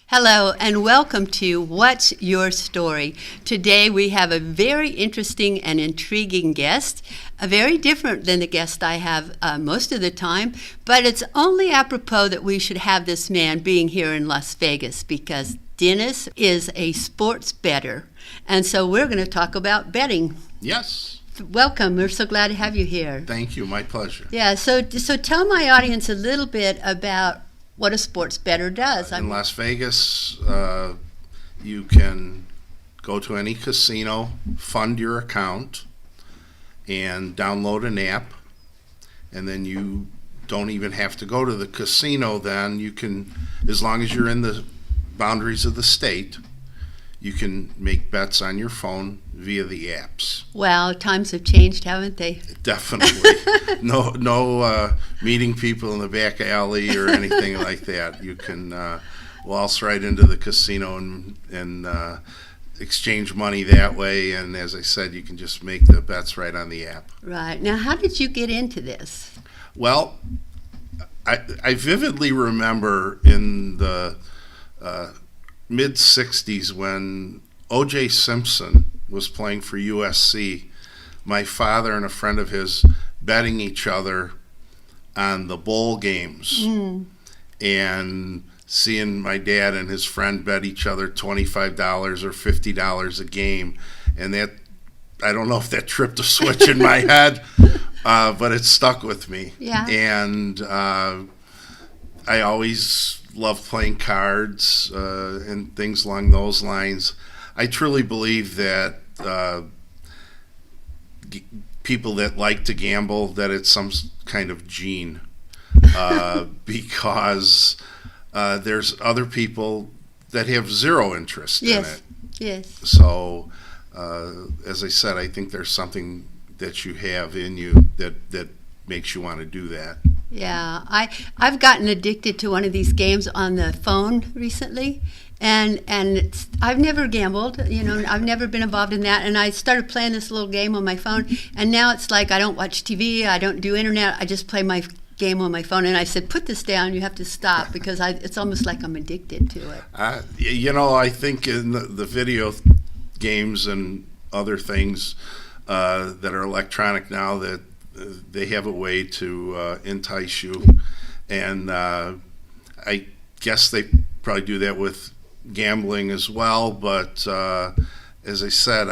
Hello and welcome to What's Your Story? Today we have a very interesting and intriguing guest, very different than the guest I have most of the time, but it's only apropos that we should have this man being here in Las Vegas because Dennis is a sports bettor, and so we're going to talk about betting. Yes. Welcome. We're so glad to have you here. Thank you. My pleasure. Yeah, so tell my audience a little bit about what a sports bettor does. In Las Vegas, you can go to any casino, fund your account, and download an app, and then you don't even have to go to the casino then. You can, as long as you're in the boundaries of the state, you can make bets on your phone via the apps. Wow, times have changed, haven't they? Definitely. No meeting people in the back alley or anything like that. You can waltz right into the casino and exchange money that way. And as I said, you can just make the bets right on the app. Right. Now, how did you get into this? Well, I vividly remember in the mid-'60s when O.J. Simpson was playing for USC, my father and a friend of his betting each other on the bowl games and seeing my dad and his friend bet each other $25 or $50 a game. And that, I don't know if that tripped a switch in my head, but it stuck with me. Yeah. And I always loved playing cards and things along those lines. I truly believe that people that like to gamble, that it's some kind of gene, because there's other people that have zero interest in it. Yes. So, as I said, I think there's something that you have in you that makes you want to do that. Yeah, I've gotten addicted to one of these games on the phone recently, and I've never gambled, I've never been involved in that, and I started playing this little game on my phone, and now it's like I don't watch TV, I don't do internet, I just play my game on my phone, and I said, put this down, you have to stop, because it's almost like I'm addicted to it. I think in the video games and other things that are electronic now, that they have a way to entice you, and I guess they probably do that with gambling as well, but as I said,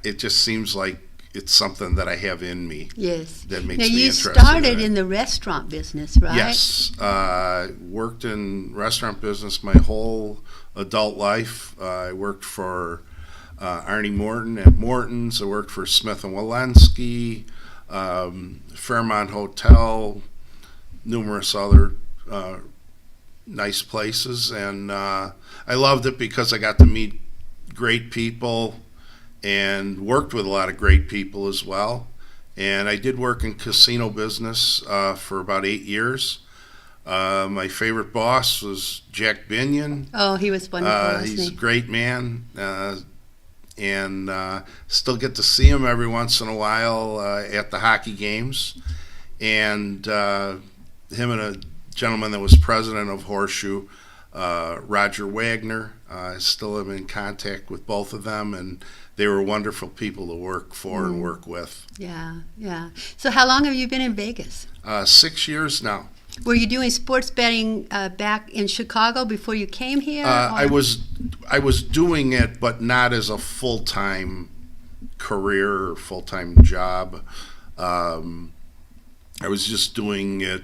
it just seems like it's something that I have in me. Yes. That makes now, me you interested started in in the restaurant business, right? Yes. Worked in restaurant business my whole adult life. I worked for Arnie Morton at Morton's. I worked for Smith & Walensky, Fairmont Hotel, numerous other nice places, and I loved it because I got to meet great people and worked with a lot of great people as well. And I did work in casino business for about 8 years. My favorite boss was Jack Binion. Oh, he was wonderful. He's a great man. And still get to see him every once in a while at the hockey games. And him and a gentleman that was president of Horseshoe, Roger Wagner, I still am in contact with both of them, and they were wonderful people to work for and work with. Yeah, yeah. So how long have you been in Vegas? 6 years now. Were you doing sports betting back in Chicago before you came here? I was doing it, but not as a full-time career or full-time job. I was just doing it,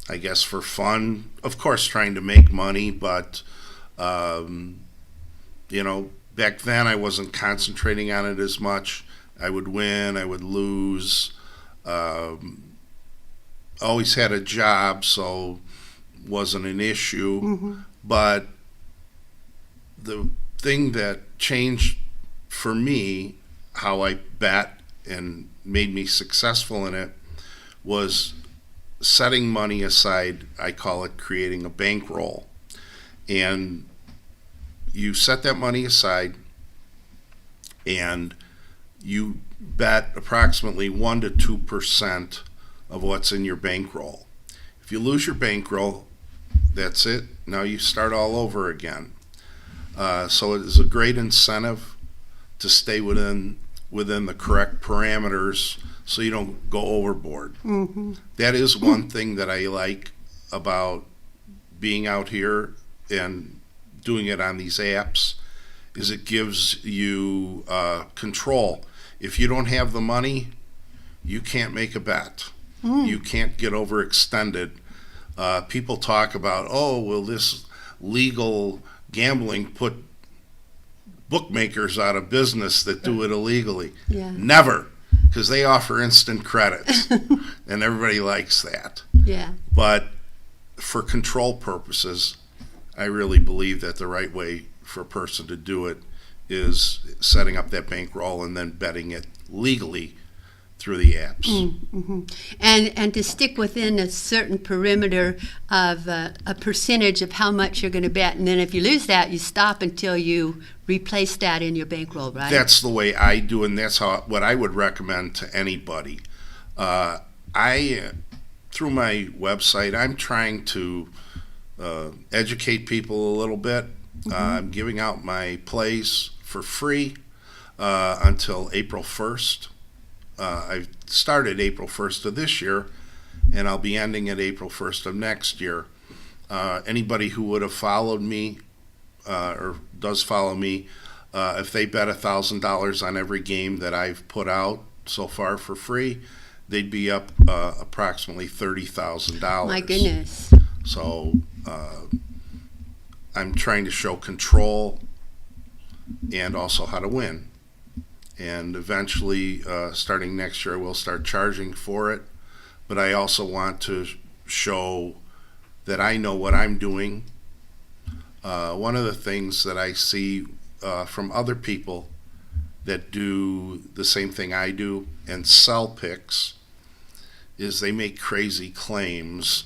I guess, for fun. Of course, trying to make money, but back then I wasn't concentrating on it as much. I would win, I would lose. Always had a job, so wasn't an issue. Mm-hmm. But the thing that changed for me, how I bet and made me successful in it, was setting money aside. I call it creating a bankroll. And you set that money aside and you bet approximately 1 to 2% of what's in your bankroll. If you lose your bankroll, That's it. Now you start all over again. So it is a great incentive to stay within the correct parameters so you don't go overboard. Mm-hmm. That is one thing that I like about being out here and doing it on these apps, is it gives you control. If you don't have the money, you can't make a bet. You can't get overextended. People talk about, oh, will this legal gambling put bookmakers out of business that do it illegally? Yeah. Never, because they offer instant credits, and everybody likes that. Yeah. But for control purposes, I really believe that the right way for a person to do it is setting up that bankroll and then betting it legally through the apps. Mm-hmm. And to stick within a certain perimeter of a percentage of how much you're going to bet, and then if you lose that, you stop until you replace that in your bankroll, right? That's the way I do, and that's what I would recommend to anybody. Through my website, I'm trying to educate people a little bit. I'm giving out my plays for free until April 1st. I started April 1st of this year, and I'll be ending at April 1st of next year. Anybody who would have followed me or does follow me, if they bet $1,000 on every game that I've put out so far for free, they'd be up approximately $30,000. My goodness. So I'm trying to show control and also how to win. And eventually, starting next year, we'll start charging for it. But I also want to show that I know what I'm doing. One of the things that I see from other people that do the same thing I do and sell picks is they make crazy claims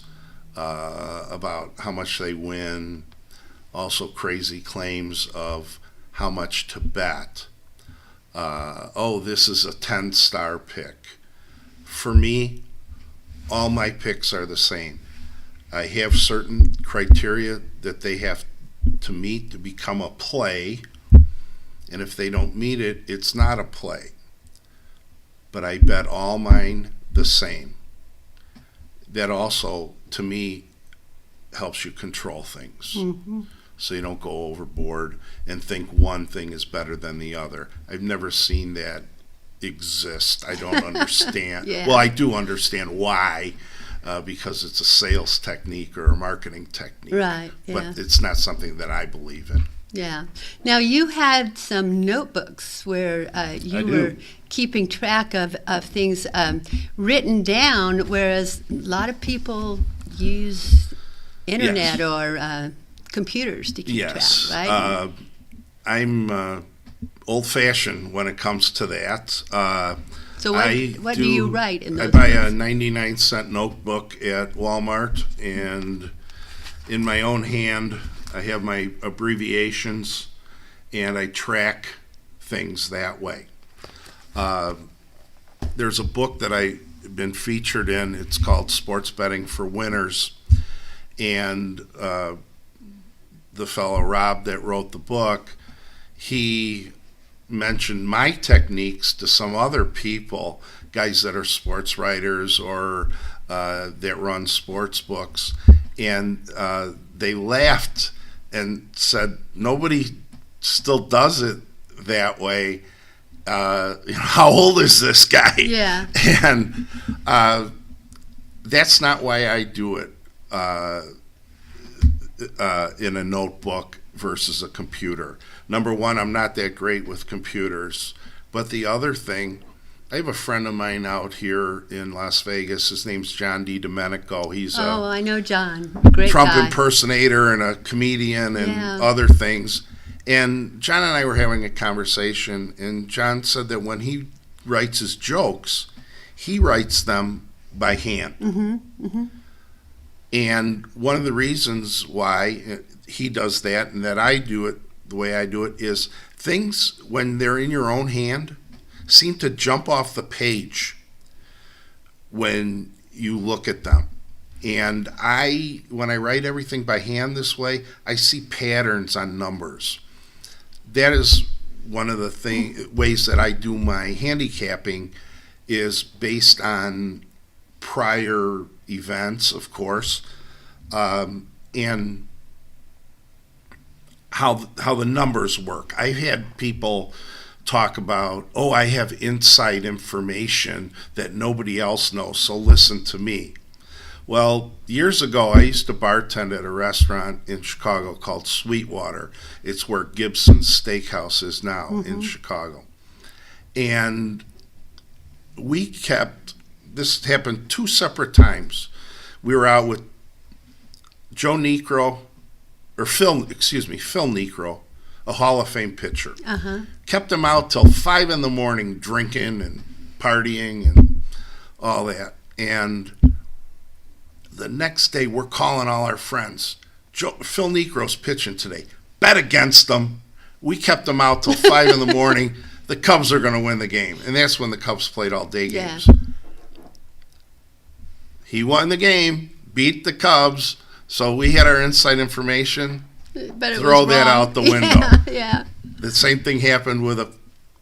about how much they win, also crazy claims of how much to bet. This is a 10-star pick. For me, all my picks are the same. I have certain criteria that they have to meet to become a play, and if they don't meet it, it's not a play. But I bet all mine the same. That also, to me, helps you control things. Mm-hmm. So you don't go overboard and think one thing is better than the other. I've never seen that exist. I don't understand. Yeah. Well, I do understand why, because it's a sales technique or a marketing technique. Right, yeah. But it's not something that I believe in. Yeah. Now, you had some notebooks where you were keeping track of things written down, whereas a lot of people use internet or computers to keep track, right? I'm old-fashioned when it comes to that. So what do you write in those I buy books? a 99-cent notebook at Walmart, and in my own hand, I have my abbreviations, and I track things that way. There's a book that I've been featured in. It's called Sports Betting for Winners, and the fellow Rob that wrote the book, he mentioned my techniques to some other people, guys that are sports writers or that run sports books, and they laughed and said, nobody still does it that way. How old is this guy? Yeah. And that's not why I do it in a notebook versus a computer. Number one, I'm not that great with computers. But the other thing, I have a friend of mine out here in Las Vegas. His name's John DiDomenico. He's I know John. Great Trump guy. impersonator and a comedian and other things. And John and I were having a conversation, and John said that when he writes his jokes, he writes them by hand. Mm-hmm. Mm-hmm. And one of the reasons why he does that and that I do it the way I do it is things, when they're in your own hand, seem to jump off the page when you look at them. And when I write everything by hand this way, I see patterns on numbers. That is one of the ways that I do my handicapping is based on prior events, of course, and how the numbers work. I've had people talk about, oh, I have inside information that nobody else knows, so listen to me. Well, years ago, I used to bartend at a restaurant in Chicago called Sweetwater. It's where Gibson's Steakhouse is now in Chicago. And this happened 2 separate times. We were out with Phil Necro, a Hall of Fame pitcher. Kept him out till 5 a.m. drinking and partying and all that. And the next day, we're calling all our friends. Phil Necro's pitching today. Bet against them. We kept him out till 5 a.m. The Cubs are going to win the game. And that's when the Cubs played all day games. He won the game, beat the Cubs, so we had our inside information. But throw that out the window. Yeah. The same thing happened with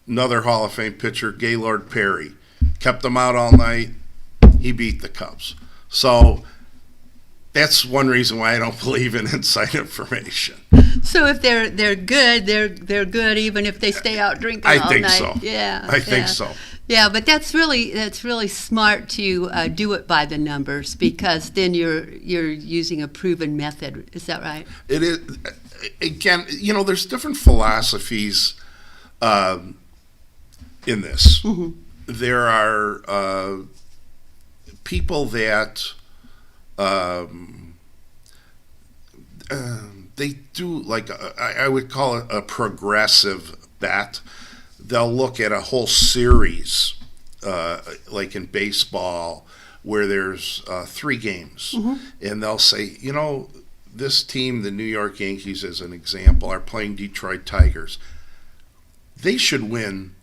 another Hall of Fame pitcher, Gaylord Perry. Kept him out all night. He beat the Cubs. So that's one reason why I don't believe in inside information. So if they're good, they're good even if they stay out drinking all night. I think so. Yeah. I think so. Yeah, but that's really smart to do it by the numbers, because then you're using a proven method. Is that right? It is. Again, there's different philosophies in this. There are people that they do like I would call it a progressive bet. They'll look at a whole series, like in baseball, where there's 3 games, and they'll say, this team, the New York Yankees, as an example, are playing Detroit Tigers. They should win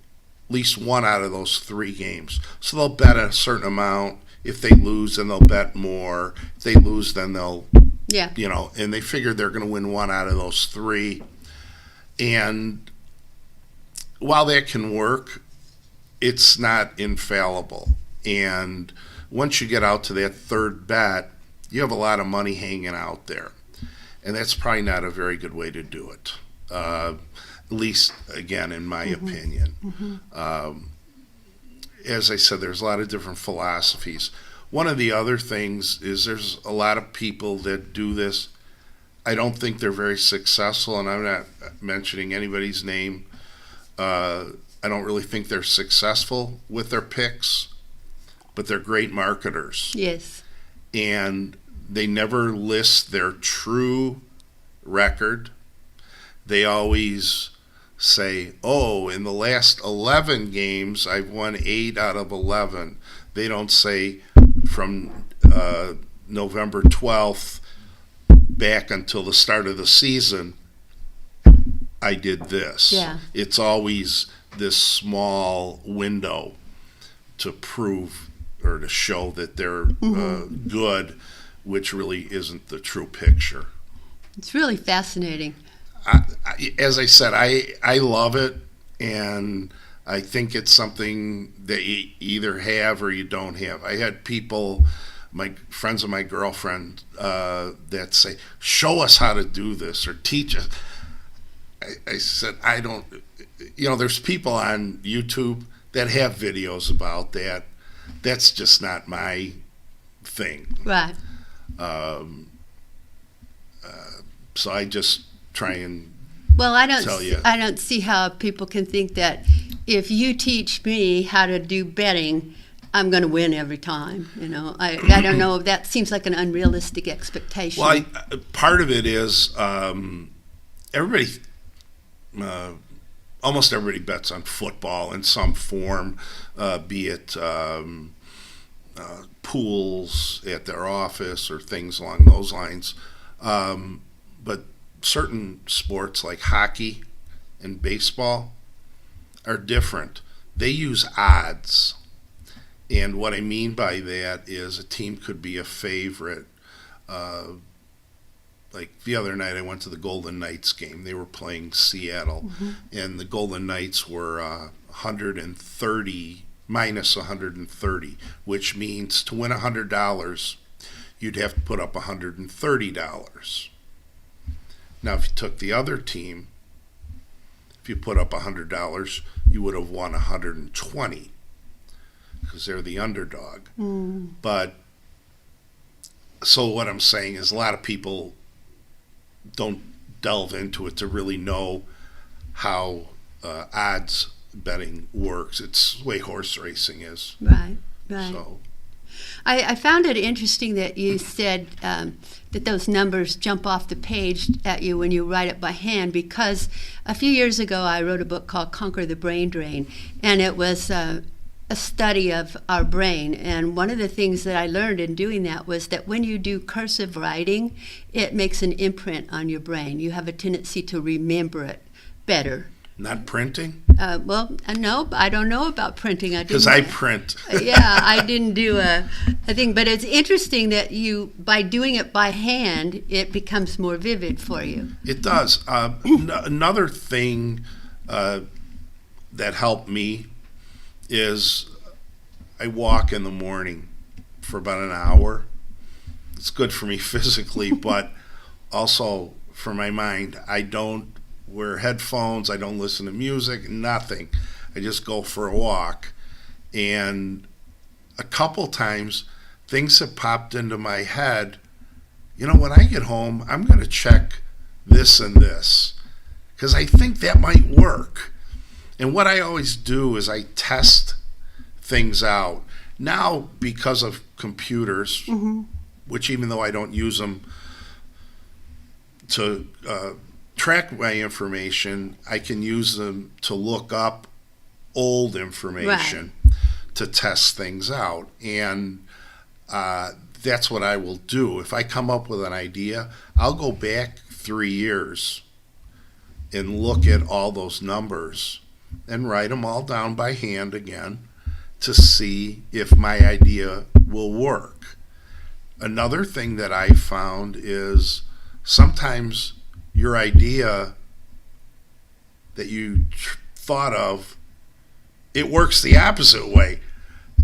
at least 1 out of those 3 games. So they'll bet a certain amount. If they lose, then they'll bet more. If they lose, then they'll, and they figure they're going to win 1 out of those 3. And while that can work, it's not infallible. And once you get out to that 3rd bet, you have a lot of money hanging out there. And that's probably not a very good way to do it, at least, again, in my opinion. As I said, there's a lot of different philosophies. One of the other things is there's a lot of people that do this. I don't think they're very successful, and I'm not mentioning anybody's name. I don't really think they're successful with their picks, but they're great marketers. Yes. And they never list their true record. They always say, oh, in the last 11 games, I've won 8 out of 11. They don't say from November 12th back until the start of the season, I did this. Yeah. It's always this small window to prove or to show that they're good, which really isn't the true picture. It's really fascinating. As I said, I love it, and I think it's something that you either have or you don't have. I had people, my friends of my girlfriend, that say, show us how to do this or teach us. I said, I don't, there's people on YouTube that have videos about that. That's just not my thing. Right. So I just try and tell you. I don't see how people can think that if you teach me how to do betting, I'm going to win every time. I don't know. That seems like an unrealistic expectation. Well, part of it is everybody. Almost everybody bets on football in some form, be it pools at their office or things along those lines. But certain sports like hockey and baseball are different. They use odds. And what I mean by that is a team could be a favorite. Like the other night, I went to the Golden Knights game. They were playing Seattle, and the Golden Knights were 130 minus 130, which means to win $100, you'd have to put up $130. Now, if you took the other team, if you put up $100, you would have won 120 because they're the underdog. But so what I'm saying is a lot of people don't delve into it to really know how odds betting works. It's the way horse racing is. Right. So I found it interesting that you said that those numbers jump off the page at you when you write it by hand, because a few years ago I wrote a book called Conquer the Brain Drain, and it was a study of our brain. And one of the things that I learned in doing that was that when you do cursive writing, it makes an imprint on your brain. You have a tendency to remember it better. Not printing? No, I don't know about printing. Because I print. Yeah, I didn't do a thing. But it's interesting that you, by doing it by hand, it becomes more vivid for you. It does. Another thing that helped me is I walk in the morning for about an hour. It's good for me physically, but also for my mind. I don't wear headphones. I don't listen to music, nothing. I just go for a walk. And a couple times, things have popped into my head. You know, when I get home, I'm going to check this and this, because I think that might work. And what I always do is I test things out. Now, because of computers, which even though I don't use them to track my information, I can use them to look up old information to test things out. And that's what I will do. If I come up with an idea, I'll go back 3 years and look at all those numbers and write them all down by hand again to see if my idea will work. Another thing that I found is sometimes your idea that you thought of, it works the opposite way.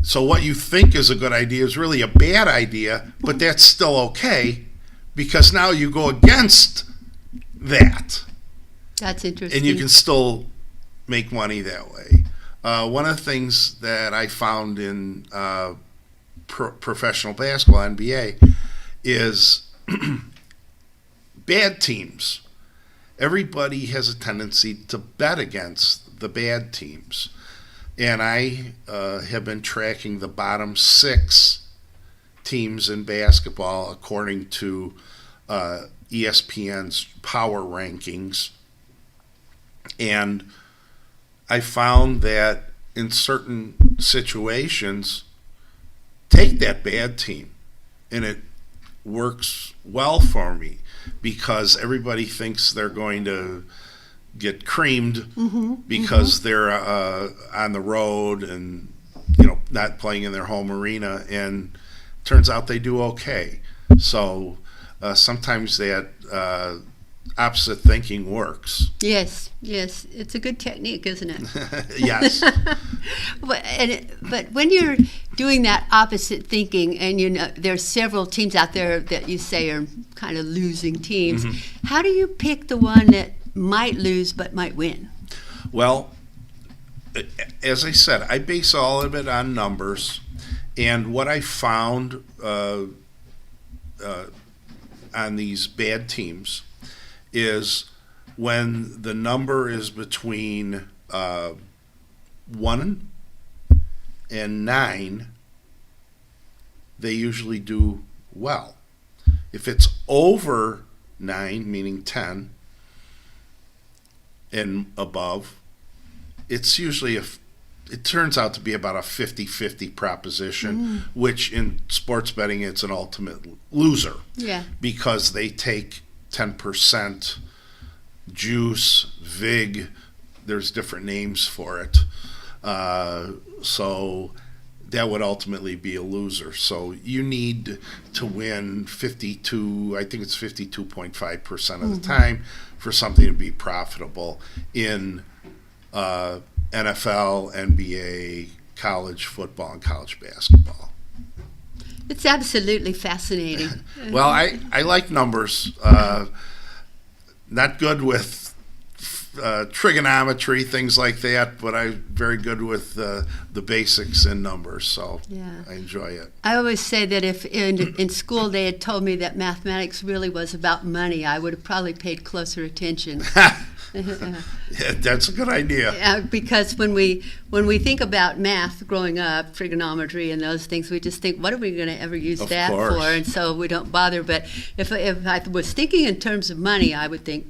So what you think is a good idea is really a bad idea, but that's still okay because now you go against that. That's interesting. And you can still make money that way. One of the things that I found in professional basketball, NBA, is bad teams. Everybody has a tendency to bet against the bad teams. And I have been tracking the bottom 6 teams in basketball according to ESPN's power rankings. And I found that in certain situations, take that bad team, and it works well for me because everybody thinks they're going to get creamed because they're on the road and not playing in their home arena, and turns out they do okay. So sometimes that opposite thinking works. Yes, it's a good technique, isn't it? Yes. But when you're doing that opposite thinking, and there's several teams out there that you say are kind of losing teams, how do you pick the one that might lose but might win? Well, as I said, I base all of it on numbers, and what I found on these bad teams is when the number is between 1 and 9, they usually do well. If it's over 9, meaning 10 and above, it's usually it turns out to be about a 50-50 proposition, which in sports betting it's an ultimate loser. Yeah. Because they take 10% juice, vig, there's different names for it. So that would ultimately be a loser. So you need to win 52, I think it's 52.5% of the time for something to be profitable in NFL, NBA, college football, and college basketball. It's absolutely fascinating. Well, I like numbers. Not good with trigonometry, things like that, but I'm very good with the basics in numbers, so Yeah. I enjoy it. I always say that if in school they had told me that mathematics really was about money, I would have probably paid closer attention. Yeah, that's a good idea. Because when we think about math growing up, trigonometry and those things, we just think, what are we going to ever use Of that course. for? And so we don't bother. But if I was thinking in terms of money, I would think,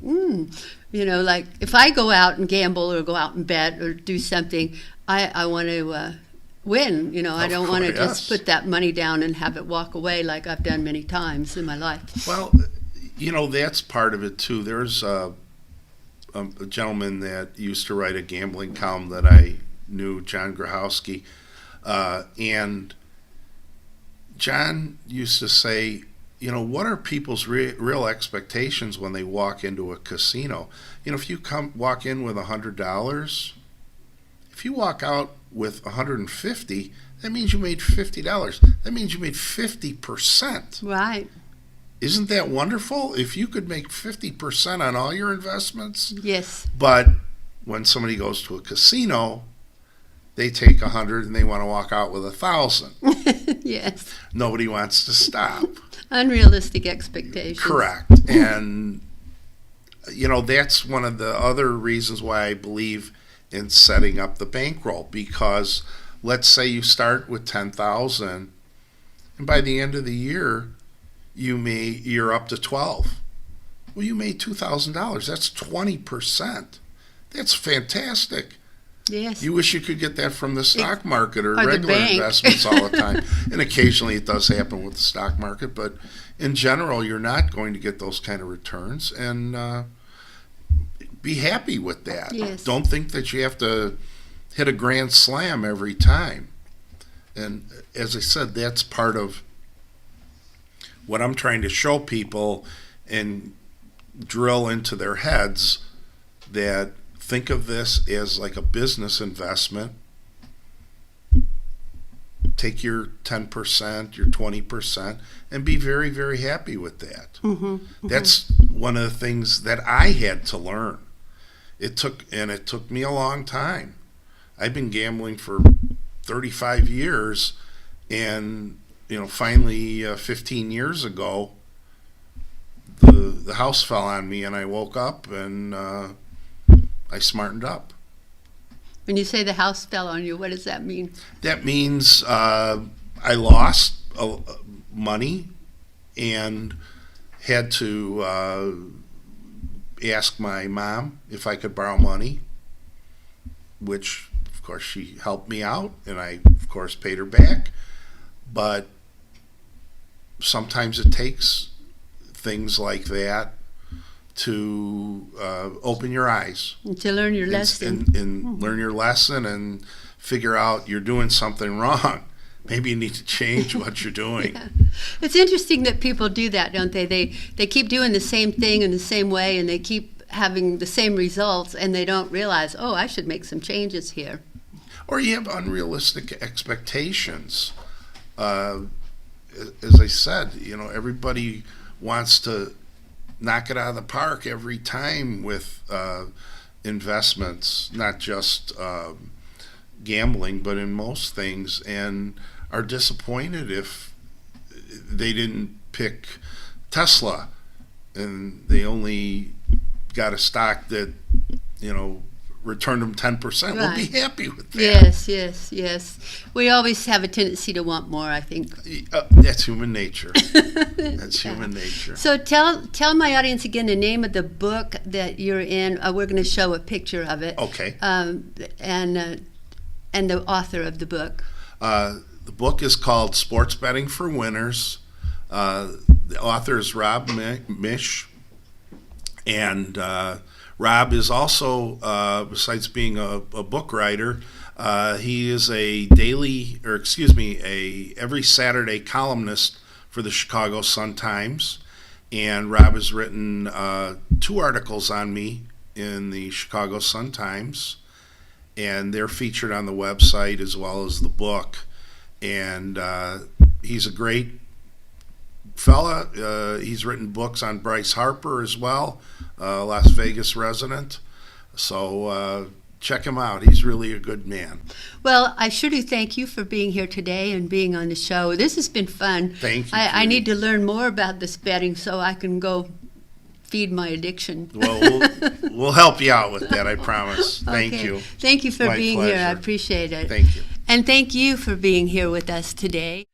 like if I go out and gamble or go out and bet or do something, I want to win. I don't want to just put that money down and have it walk away like I've done many times in my life. Well, that's part of it too. There's a gentleman that used to write a gambling column that I knew, John Grahowski, and John used to say, what are people's real expectations when they walk into a casino? If you walk in with $100, if you walk out with $150, that means you made $50. That means you made 50%. Right. Isn't that wonderful? If you could make 50% on all your investments? Yes. But when somebody goes to a casino, they take 100 and they want to walk out with 1,000. Yes. Nobody wants to stop. Unrealistic expectations. Correct. And, that's one of the other reasons why I believe in setting up the bankroll. Because let's say you start with 10,000 and by the end of the year, you're up to 12. Well, you made $2,000. That's 20%. That's fantastic. Yes. You wish you could get that from the stock market or the regular bank. investments all the time. And occasionally it does happen with the stock market, but in general, you're not going to get those kind of returns. And be happy with that. Yes. Don't think that you have to hit a grand slam every time. And as I said, that's part of what I'm trying to show people and drill into their heads, that think of this as like a business investment. Take your 10%, your 20%, and be very, very happy with that. That's one of the things that I had to learn. It took me a long time. I've been gambling for 35 years, and finally 15 years ago, the house fell on me, and I woke up and I smartened up. When you say the house fell on you, what does that mean? That means I lost money and had to ask my mom if I could borrow money, which of course she helped me out, and I of course paid her back. But sometimes it takes things like that to open your eyes. To learn your lesson. And learn your lesson and figure out you're doing something wrong. Maybe you need to change what you're doing. Yeah. It's interesting that people do that, don't they? They keep doing the same thing in the same way, and they keep having the same results, and they don't realize, I should make some changes here. Or you have unrealistic expectations. As I said, everybody wants to knock it out of the park every time with investments, not just gambling, but in most things, and are disappointed if they didn't pick Tesla and they only got a stock that returned them 10%. Right. We'll be happy with that. Yes. We always have a tendency to want more, I think. That's human nature. That's human nature. So tell my audience again the name of the book that you're in. We're going to show a picture of it. Okay. And the author of the book. The book is called Sports Betting for Winners. The author is Rob Mish. And Rob is also, besides being a book writer, He is a daily, or excuse me, every Saturday columnist for the Chicago Sun-Times. And Rob has written 2 articles on me in the Chicago Sun-Times, and they're featured on the website as well as the book. And he's a great fella. He's written books on Bryce Harper as well, Las Vegas resident. So check him out. He's really a good man. Well, I sure do thank you for being here today and being on the show. This has been fun. Thank you. I need to learn more about this betting so I can go feed my addiction. Well, we'll help you out with that, I promise. Thank Okay. you. Thank you for My being here. I pleasure. appreciate it. Thank you. And thank you for being here with us today.